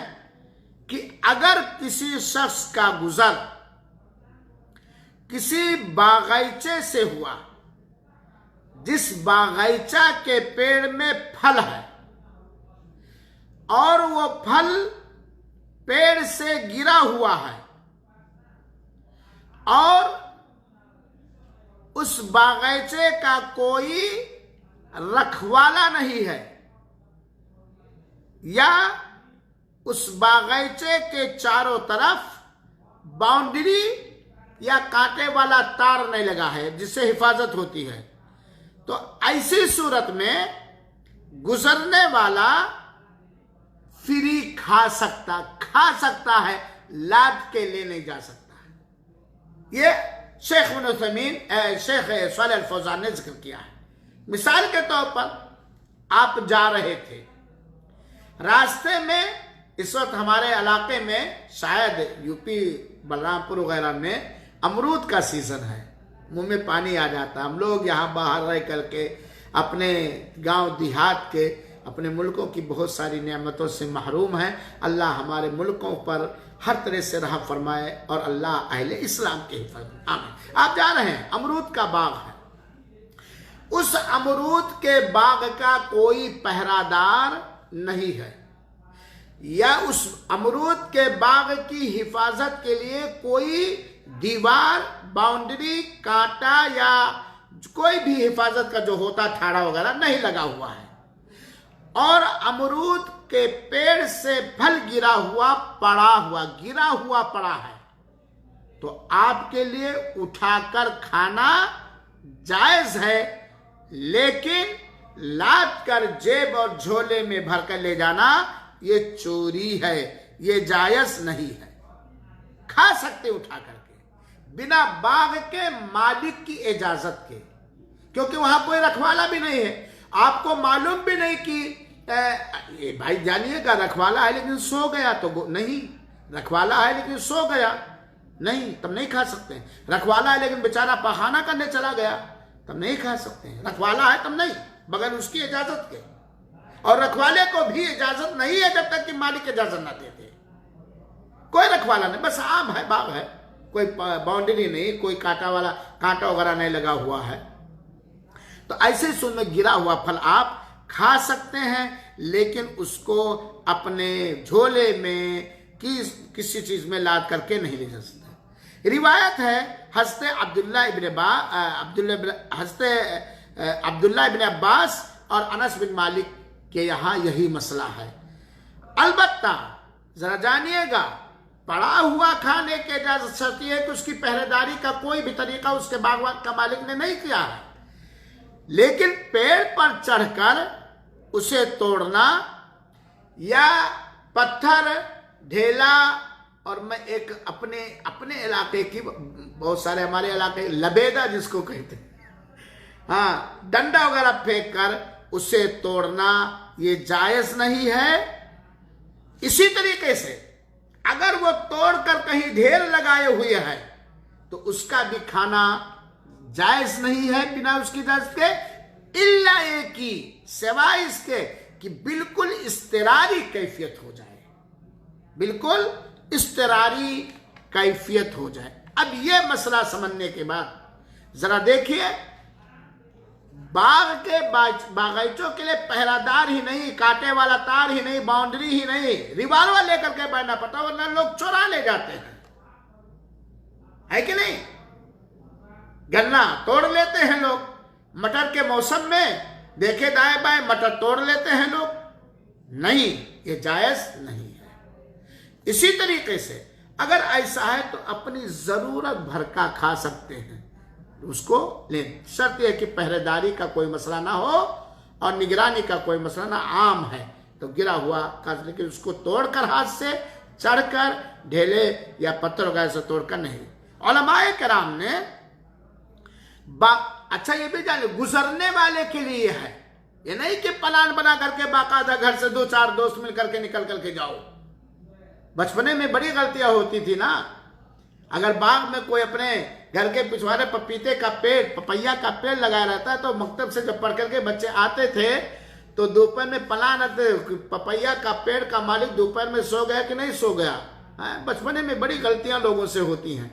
A: कि अगर किसी शख्स का गुजर किसी बागीचे से हुआ जिस बागीचा के पेड़ में फल है, और वो फल पेड़ से गिरा हुआ है, और उस बागीचे का कोई रखवाला नहीं है, या उस बागीचे के चारों तरफ बाउंड्री या कांटे वाला तार नहीं लगा है जिससे हिफाजत होती है, तो ऐसी सूरत में गुजरने वाला फ्री खा सकता है, लाद के ले नहीं जा सकता है। ये शेख इब्न उथैमीन शेख सालेह अल फौजान ने जिक्र किया है। मिसाल के तौर पर आप जा रहे थे, रास्ते में इस वक्त हमारे इलाके में शायद यूपी बलरामपुर वगैरह में अमरूद का सीजन है, मुंह में पानी आ जाता है। हम लोग यहाँ बाहर रह करके अपने गांव देहात के अपने मुल्कों की बहुत सारी नेमतों से महरूम हैं। अल्लाह हमारे मुल्कों पर हर तरह से रहम फरमाए और अल्लाह अहले इस्लाम के हिफाजत, आमीन। आप जा रहे हैं, अमरूद का बाग है, उस अमरूद के बाग का कोई पहरादार नहीं है, या उस अमरूद के बाग की हिफाजत के लिए कोई दीवार, बाउंड्री, कांटा या कोई भी हिफाजत का जो होता ठाड़ा वगैरह नहीं लगा हुआ है, और अमरूद के पेड़ से फल गिरा हुआ पड़ा है, तो आपके लिए उठाकर खाना जायज है, लेकिन लाद कर जेब और झोले में भरकर ले जाना ये चोरी है, ये जायज नहीं है। खा सकते उठा करके बिना बाग के मालिक की इजाजत के, क्योंकि वहां कोई रखवाला भी नहीं है, आपको मालूम भी नहीं कि ये भाई जानिएगा रखवाला है लेकिन सो गया, तो नहीं, रखवाला है लेकिन सो गया नहीं, तब नहीं खा सकते। रखवाला है लेकिन बेचारा पखाना करने चला गया, तब नहीं खा सकते। रखवाला है तब नहीं, बगैर उसकी इजाजत के, और रखवाले को भी इजाजत नहीं है जब तक कि मालिक इजाजत ना देते। कोई रखवाला नहीं, बस आम है, बाग है, कोई बाउंड्री नहीं, कोई कांटा वगैरह नहीं लगा हुआ है, तो ऐसे सूरत में गिरा हुआ फल आप खा सकते हैं, लेकिन उसको अपने झोले में किसी चीज में लाद करके नहीं ले जा सकते। रिवायत है हज़रत अब्दुल्लाह इब्न अब्बास और अनस बिन मालिक के यहाँ यही मसला है। अलबत्ता जरा जानिएगा, पड़ा हुआ खाने के इजाजत शर्त है कि उसकी पहरेदारी का कोई भी तरीका उसके बागवान का मालिक ने नहीं किया है, लेकिन पेड़ पर चढ़कर उसे तोड़ना या पत्थर ढेला, और मैं एक अपने इलाके की, बहुत सारे हमारे इलाके लबेदा जिसको कहते हैं, हाँ, डंडा वगैरह फेंक कर उसे तोड़ना ये जायज नहीं है। इसी तरीके से अगर वो तोड़कर कहीं ढेर लगाए हुए है तो उसका भी खाना जायज नहीं है बिना उसकी इजाजत के, इल्ला एक ही, सिवाय इसके कि बिल्कुल इस्तिरारी कैफियत हो जाए, बिल्कुल इस्तिरारी कैफियत हो जाए। अब ये मसला समझने के बाद जरा देखिए, बाग के बागीचों के लिए पहरादार ही नहीं, कांटे वाला तार ही नहीं, बाउंड्री ही नहीं, रिवाल्वर लेकर के बैठना पड़ता, वरना लोग चुरा ले जाते हैं। है कि नहीं? गन्ना तोड़ लेते हैं लोग, मटर के मौसम में देखे दाएं बाएं मटर तोड़ लेते हैं लोग, नहीं, ये जायज नहीं है। इसी तरीके से अगर ऐसा है तो अपनी जरूरत भर का खा सकते हैं, उसको ले। शर्त यह कि पहरेदारी का कोई मसला ना हो और निगरानी का कोई मसला ना। आम है तो गिरा हुआ काट, लेकिन उसको तोड़कर हाथ से चढ़कर ढेले या पत्थर वगैरह से तोड़कर नहीं। उलमाए किराम ने अच्छा ये भी जाने गुजरने वाले के लिए है, ये नहीं कि प्लान बना करके बाकायदा घर से 2-4 दोस्त मिल करके निकल करके जाओ। बचपने में बड़ी गलतियां होती थी ना। अगर बाग में कोई अपने घर के पिछवाड़े पपीते का पेड़, पपैया का पेड़ लगाया रहता है तो मकतब से जब पढ़ करके बच्चे आते थे तो दोपहर में प्लान आते, पपैया का पेड़ का मालिक दोपहर में सो गया कि नहीं सो गया। बचपने में बड़ी गलतियां लोगों से होती हैं,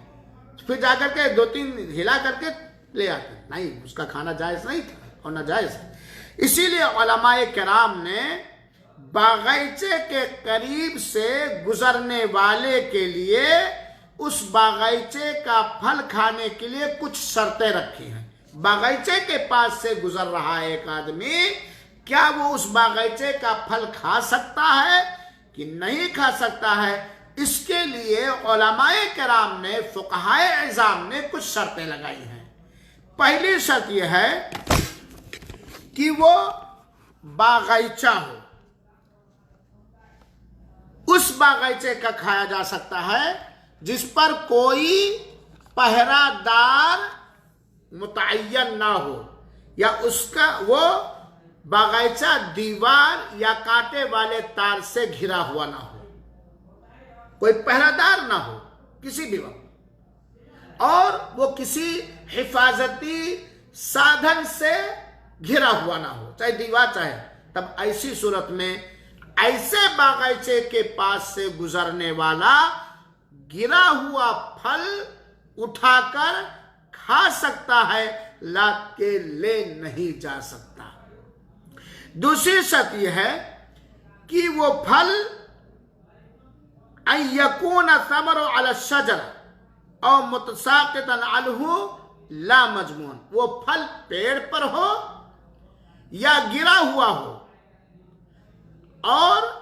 A: फिर जाकर के 2-3 हिला करके ले आते। नहीं, उसका खाना जायज नहीं था और नाजायज। इसीलिए उलमाए किराम ने बागीचे के करीब से गुजरने वाले के लिए उस बागीचे का फल खाने के लिए कुछ शर्तें रखी हैं। बागीचे के पास से गुजर रहा है एक आदमी, क्या वो उस बागीचे का फल खा सकता है कि नहीं खा सकता है? इसके लिए उलमाए किराम ने, फुक़हाए इज़ाम ने कुछ शर्तें लगाई हैं। पहली शर्त यह है कि वो बागीचा हो, उस बागीचे का खाया जा सकता है जिस पर कोई पहरादार मुतअय्यन ना हो, या उसका वो बागीचा दीवार या कांटे वाले तार से घिरा हुआ ना हो, कोई पहरादार ना हो किसी भी वक्त, और वो किसी हिफाजती साधन से घिरा हुआ ना हो, चाहे दीवार चाहे। तब ऐसी सूरत में ऐसे बागीचे के पास से गुजरने वाला गिरा हुआ फल उठाकर खा सकता है, ला के ले नहीं जा सकता। दूसरी शर्त यह है कि वो फल अयकून समरो अला शजर और मुतसाकितन अलहु ला मजमून, वो फल पेड़ पर हो या गिरा हुआ हो और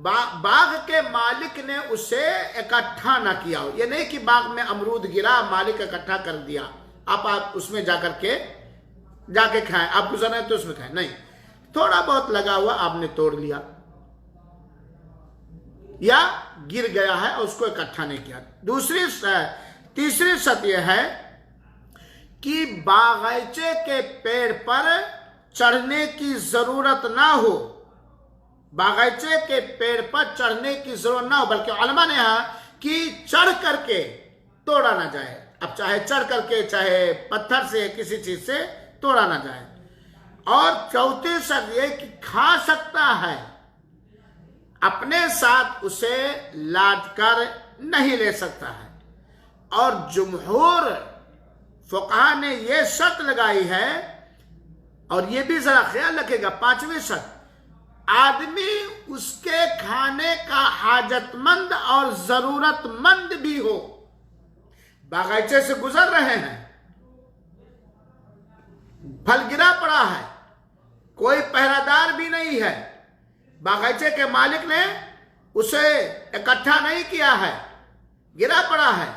A: बाग के मालिक ने उसे इकट्ठा ना किया हो। ये नहीं कि बाग में अमरूद गिरा, मालिक इकट्ठा कर दिया, आप उसमें जाके खाएं, आप गुजर रहे तो उसमें खाएं, नहीं, थोड़ा बहुत लगा हुआ आपने तोड़ लिया या गिर गया है और उसको इकट्ठा नहीं किया। तीसरी शर्त यह है कि बागीचे के पेड़ पर चढ़ने की जरूरत ना हो, बागीचे के पेड़ पर चढ़ने की जरूरत ना हो, बल्कि उलमा ने कहा कि चढ़ करके तोड़ा ना जाए। अब चाहे चढ़ करके चाहे पत्थर से किसी चीज से तोड़ा ना जाए। और चौथी शर्त यह कि खा सकता है, अपने साथ उसे लाद कर नहीं ले सकता है। और जुमहूर फुक़हा ने यह शर्त लगाई है, और यह भी जरा ख्याल रखेगा, पांचवी शर्त, आदमी उसके खाने का हाजतमंद और जरूरतमंद भी हो। बागीचे से गुजर रहे हैं, फल गिरा पड़ा है, कोई पहरादार भी नहीं है, बागीचे के मालिक ने उसे इकट्ठा नहीं किया है, गिरा पड़ा है,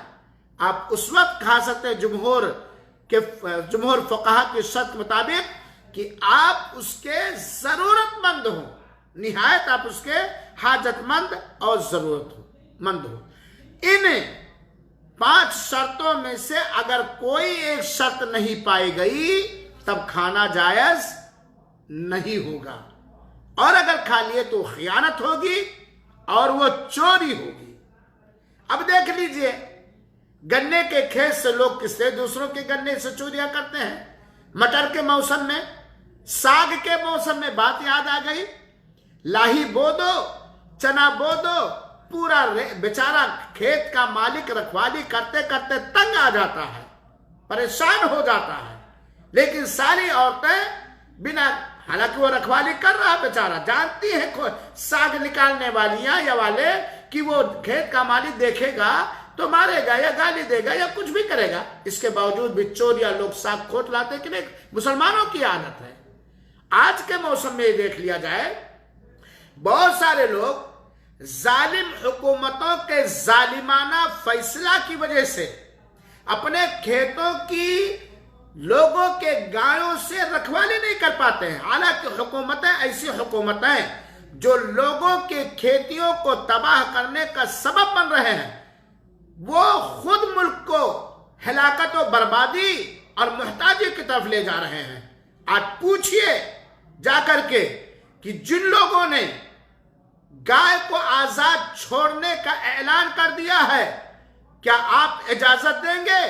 A: आप उस वक्त खा सकते हैं जुमहूर फुक़हा की शर्त मुताबिक कि आप उसके जरूरतमंद हो, निहायत आप उसके हाजतमंद और जरूरतमंद हो। इन 5 शर्तों में से अगर कोई एक शर्त नहीं पाई गई तब खाना जायज नहीं होगा, और अगर खा लिए तो खियानत होगी और वो चोरी होगी। अब देख लीजिए, गन्ने के खेत से लोग किससे दूसरों के गन्ने से चोरियां करते हैं। मटर के मौसम में, साग के मौसम में बात याद आ गई, लाही बो दो, चना बो दो, पूरा बेचारा खेत का मालिक रखवाली करते करते तंग आ जाता है, परेशान हो जाता है, लेकिन सारी औरतें बिना, हालांकि वो रखवाली कर रहा है बेचारा, जानती है साग निकालने वालियां या वाले कि वो खेत का मालिक देखेगा तो मारेगा या गाली देगा या कुछ भी करेगा। इसके बावजूद भी चोर या लोग साग खोट लाते कि नहीं, मुसलमानों की आदत है। आज के मौसम में ये देख लिया जाए, बहुत सारे लोग जालिम हुकूमतों के जालिमाना फैसला की वजह से अपने खेतों की लोगों के गायों से रखवाली नहीं कर पाते हैं। हालांकि हुकूमतें ऐसी हुकूमतें जो लोगों के खेतियों को तबाह करने का सबब बन रहे हैं, वो खुद मुल्क को हिलाकत और बर्बादी और मुहताजी की तरफ ले जा रहे हैं। आज पूछिए जाकर के कि जिन लोगों ने गाय को आजाद छोड़ने का ऐलान कर दिया है, क्या आप इजाजत देंगे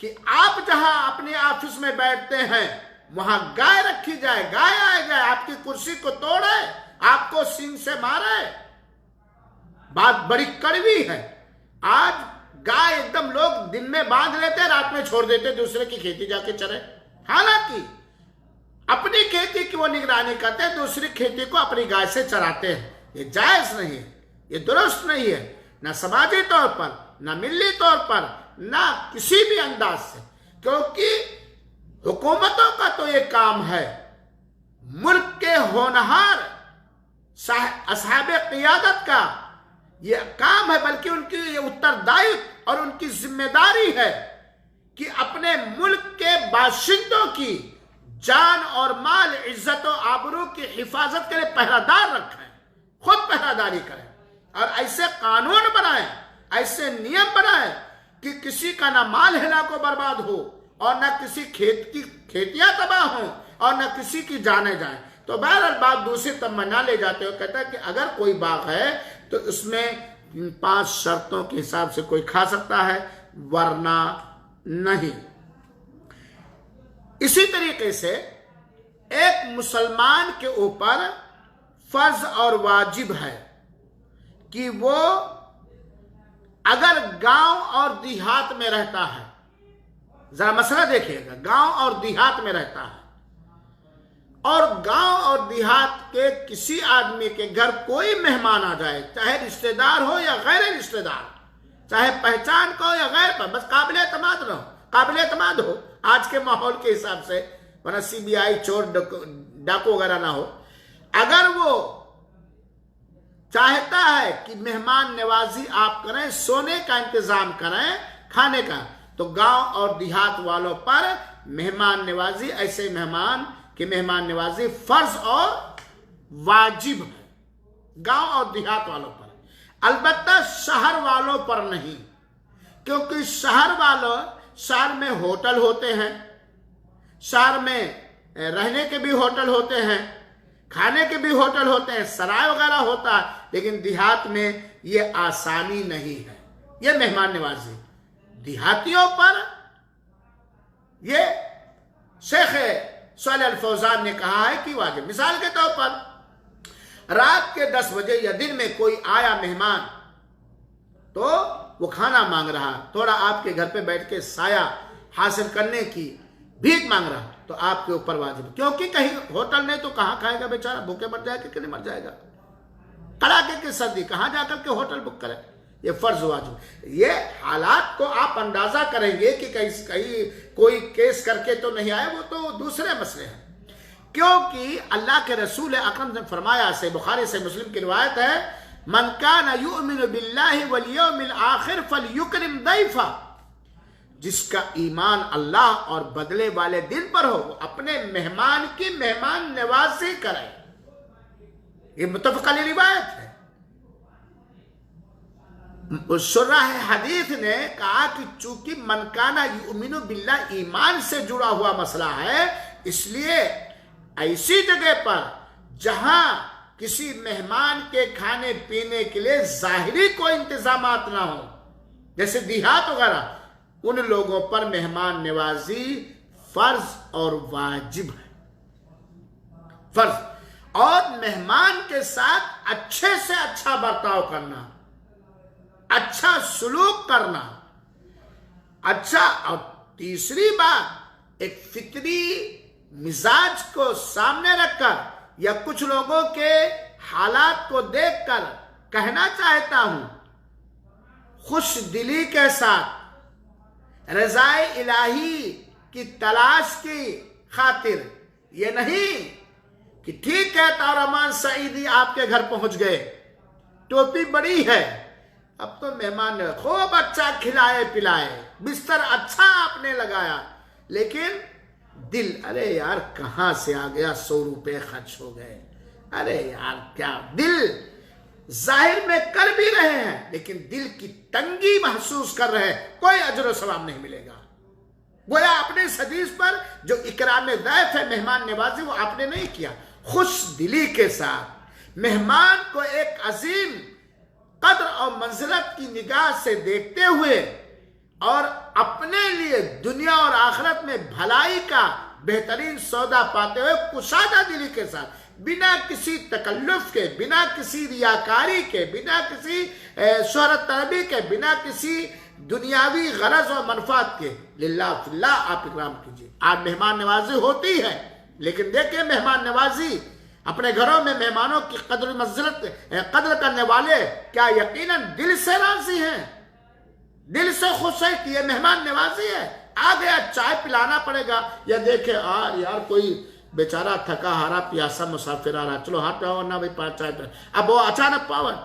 A: कि आप जहां अपने ऑफिस में बैठते हैं वहां गाय रखी जाए, गाय आए जाए, आपकी कुर्सी को तोड़े, आपको सींग से मारे? बात बड़ी कड़वी है। आज गाय एकदम लोग दिन में बांध लेते, रात में छोड़ देते, दूसरे की खेती जाके चरे। हालांकि अपनी खेती की वो निगरानी करते हैं, दूसरी खेती को अपनी गाय से चराते हैं। ये जायज नहीं है, ये दुरुस्त नहीं है, ना समाजी तौर पर, ना मिली तौर पर, ना किसी भी अंदाज से। क्योंकि हुकूमतों का तो ये काम है, मुल्क के होनहार असहाबे क़ियादत का ये काम है, बल्कि उनकी ये उत्तरदायित्व और उनकी जिम्मेदारी है कि अपने मुल्क के बाशिंदों की जान और माल, इज्जत और आबरू की हिफाजत के लिए पहरादार रखें, खुद पहरादारी करें और ऐसे कानून बनाएं, ऐसे नियम बनाएं कि किसी का ना माल हिलाको बर्बाद हो और ना किसी खेत की खेतियां तबाह हो और ना किसी की जाने जाए। तो बहरहाल बात दूसरी तब मना ले जाते हो, कहता है कि अगर कोई बाग है तो उसमें 5 शर्तों के हिसाब से कोई खा सकता है, वरना नहीं। इसी तरीके से एक मुसलमान के ऊपर फर्ज और वाजिब है कि वो अगर गांव और देहात में रहता है, जरा मसला देखिएगा, गांव और देहात में रहता है और गांव और देहात के किसी आदमी के घर कोई मेहमान आ जाए, चाहे रिश्तेदार हो या गैर रिश्तेदार, चाहे पहचान को हो या गैर पर, बस काबिल एतमाद रहो, काबिल एतमाद हो आज के माहौल के हिसाब से, वरना CBI चोर डाकू वगैरह ना हो। अगर वो चाहता है कि मेहमान नवाजी आप करें, सोने का इंतजाम करें, खाने का, तो गांव और देहात वालों पर मेहमान नवाजी, ऐसे मेहमान कि मेहमान नवाजी फर्ज और वाजिब है गांव और देहात वालों पर। अलबत्ता शहर वालों पर नहीं, क्योंकि शहर में होटल होते हैं, शहर में रहने के भी होटल होते हैं, खाने के भी होटल होते हैं, सराय वगैरह होता है, लेकिन देहात में ये आसानी नहीं है। ये मेहमान नवाजी देहातियों पर, ये शेख सालेह अल फौजान ने कहा है कि वाजिब। मिसाल के तौर पर रात के 10 बजे या दिन में कोई आया मेहमान, तो वो खाना मांग रहा, थोड़ा आपके घर पे बैठ के साया हासिल करने की भीख मांग रहा, तो आपके ऊपर वाजिब, क्योंकि कहीं होटल नहीं तो कहां खाएगा बेचारा, भूखे मर जाएगा कि नहीं मर जाएगा, कड़ाके की सर्दी, कहां जाकर के होटल बुक करे, ये फर्ज वाजिब। ये हालात को आप अंदाजा करेंगे कि कहीं कोई केस करके तो नहीं आए, वो तो दूसरे मसले हैं। क्योंकि अल्लाह के रसूल अकरम ने फरमाया, से बुखारी से मुस्लिम की रिवायत है, मन कान युमिनु बिल्लाहि वल यौमिल आखिर फलयुकरिम दैफा, जिसका ईमान अल्लाह और बदले वाले दिन पर हो, वो अपने मेहमान की मेहमान नवाजी करे। ये मुत्तफ़क़ अलैह रिवायत है। शुराह हदीस ने कहा कि चूंकि मनकाना युमिनु बिल्लाह ईमान से जुड़ा हुआ मसला है, इसलिए ऐसी जगह पर जहां किसी मेहमान के खाने पीने के लिए जाहिरी कोई इंतजामात ना हो, जैसे देहात वगैरह, उन लोगों पर मेहमान नवाजी फर्ज और वाजिब है। फर्ज और मेहमान के साथ अच्छे से अच्छा बर्ताव करना, अच्छा सुलूक करना, अच्छा। और तीसरी बात, एक फिक्री मिजाज को सामने रखकर या कुछ लोगों के हालात को देखकर कहना चाहता हूं, खुश दिली के साथ रज़ाए इलाही की तलाश की खातिर, ये नहीं कि ठीक है तारमान सईदी आपके घर पहुंच गए, टोपी बड़ी है, अब तो मेहमान ने खूब अच्छा खिलाए पिलाए, बिस्तर अच्छा आपने लगाया, लेकिन दिल, अरे यार कहां से आ गया, 100 रुपए खर्च हो गए, अरे यार क्या, दिल जाहिर में कर भी रहे हैं लेकिन दिल की तंगी महसूस कर रहे हैं, कोई अजर सवाब नहीं मिलेगा। गोया अपने सदीस पर जो इकराम ज़ैफ़ है, मेहमान नवाजी, वो आपने नहीं किया। खुश दिली के साथ मेहमान को एक अजीम कद्र और मंजिलत की निगाह से देखते हुए और अपने लिए दुनिया और आखिरत में भलाई का बेहतरीन सौदा पाते हुए कुशादा दिली के साथ, बिना किसी तकल्लुफ के, बिना किसी रियाकारी के, बिना किसी शोहरत तलबी के, बिना किसी दुनियावी गरज और मनफात के, लिल्लाह फिल्लाह आप इकराम कीजिए। आज मेहमान नवाजी होती है, लेकिन देखिए मेहमान नवाजी, अपने घरों में मेहमानों की कद्र करने वाले क्या यकीनन दिल से राजी हैं, दिल से खुश है कि ये मेहमान नवाजी है, आ गया चाय पिलाना पड़ेगा, या देखे यार कोई बेचारा थका हारा प्यासा मुसाफिर आ रहा, चलो हाथ पे ना भाई 5 चाय पे, अब वो अचानक पावन,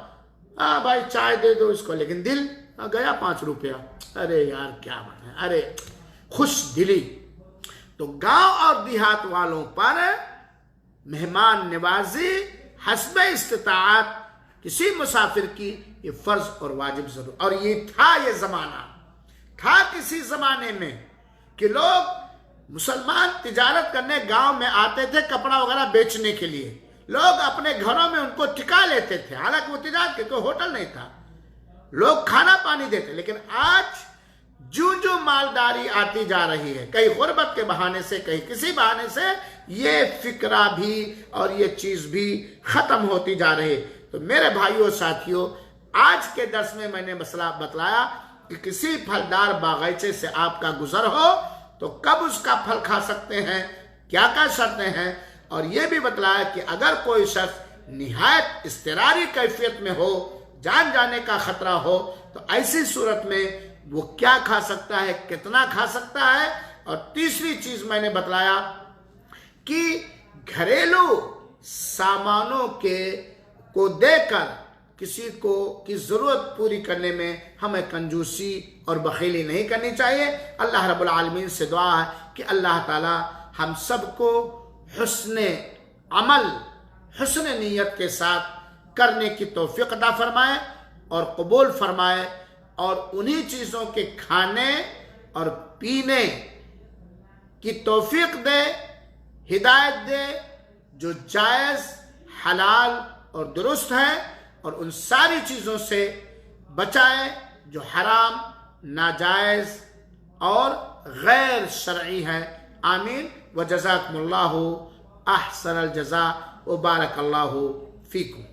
A: भाई चाय दे दो इसको, लेकिन दिल गया 5 रुपया, अरे यार क्या बात है, अरे खुश दिली। तो गांव और देहात वालों पर मेहमान नवाजी हस्बे इस्तिताअत किसी मुसाफिर की ये फर्ज और वाजिब जरूर, और ये था, ये जमाना था किसी जमाने में कि लोग मुसलमान तिजारत करने गांव में आते थे, कपड़ा वगैरह बेचने के लिए, लोग अपने घरों में उनको टिका लेते थे, हालांकि वो तिजारत के कोई होटल नहीं था, लोग खाना पानी देते। लेकिन आज जो मालदारी आती जा रही है, कहीं गुर्बत के बहाने से, कहीं किसी बहाने से, ये फिक्रा भी और ये चीज भी खत्म होती जा रही है। तो मेरे भाइयों साथियों, आज के दर्स में मैंने मसला बतलाया कि किसी फलदार बागीचे से आपका गुजर हो तो कब उसका फल खा सकते हैं, क्या क्या शर्तें हैं, और यह भी बतलाया कि अगर कोई शख्स निहायत इस्तिरारी कैफियत में हो, जान जाने का खतरा हो, तो ऐसी सूरत में वो क्या खा सकता है, कितना खा सकता है। और तीसरी चीज मैंने बतलाया कि घरेलू सामानों को देकर किसी को की जरूरत पूरी करने में हमें कंजूसी और बखीली नहीं करनी चाहिए। अल्लाह रब्बुल आलमीन से दुआ है कि अल्लाह ताला हम सबको हुस्ने अमल, हुस्ने नीयत के साथ करने की तौफीक अता फरमाए और कबूल फरमाए, और उन्हीं चीज़ों के खाने और पीने की तौफीक दे, हिदायत दे जो जायज़, हलाल और दुरुस्त है, और उन सारी चीज़ों से बचाए जो हराम, नाजायज़ और गैर शरई है। आमीन व जज़ाकुमुल्लाहु अहसनल जज़ा व बारकल्लाहु फीकुम।